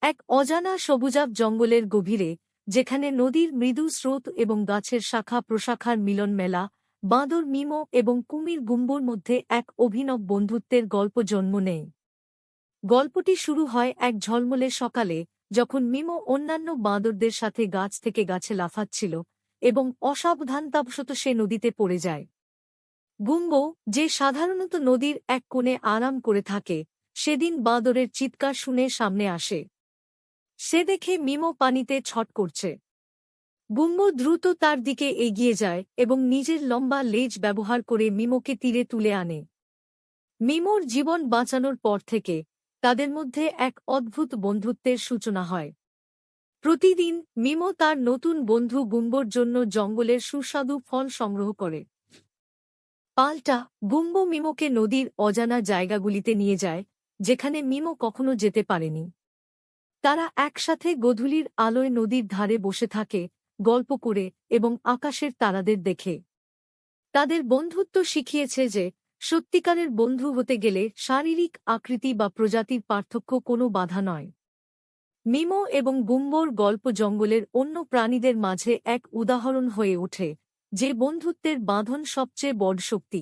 এক অজানা সবুজাভ জঙ্গলের গভীরে, যেখানে নদীর মৃদু স্রোত এবং গাছের শাখা প্রশাখার মিলন মেলা, বাঁদর মিমো এবং কুমির গুম্বুর মধ্যে এক অভিনব বন্ধুত্বের গল্প জন্ম নেয়। গল্পটি শুরু হয় এক ঝলমলে সকালে, যখন মিমো অন্যান্য বাঁদরদের সাথে গাছ থেকে গাছে লাফাচ্ছিল এবং অসাবধানতাবশত সে নদীতে পড়ে যায়। গুম্বো, যে সাধারণত নদীর এক কোণে আরাম করে থাকে, সেদিন বাঁদরের চিৎকার শুনে সামনে আসে। সে দেখে মিমো পানিতে ছট করছে। গুম্বো দ্রুত তার দিকে এগিয়ে যায় এবং নিজের লম্বা লেজ ব্যবহার করে মিমোকে তীরে তুলে আনে। মিমোর জীবন বাঁচানোর পর থেকে তাদের মধ্যে এক অদ্ভুত বন্ধুত্বের সূচনা হয়। প্রতিদিন মিমো তার নতুন বন্ধু গুম্বোর জন্য জঙ্গলের সুস্বাদু ফল সংগ্রহ করে। পাল্টা গুম্বো মিমোকে নদীর অজানা জায়গাগুলিতে নিয়ে যায়, যেখানে মিমো কখনো যেতে পারেনি। তারা একসাথে গোধূলির আলোয় নদীর ধারে বসে থাকে, গল্প করে এবং আকাশের তারাদের দেখে। তাদের বন্ধুত্ব শিখিয়েছে যে সত্যিকারের বন্ধু হতে গেলে শারীরিক আকৃতি বা প্রজাতির পার্থক্য কোনো বাধা নয়। মিমো এবং গুম্বোর গল্প জঙ্গলের অন্য প্রাণীদের মাঝে এক উদাহরণ হয়ে ওঠে, যে বন্ধুত্বের বাঁধন সবচেয়ে বড় শক্তি।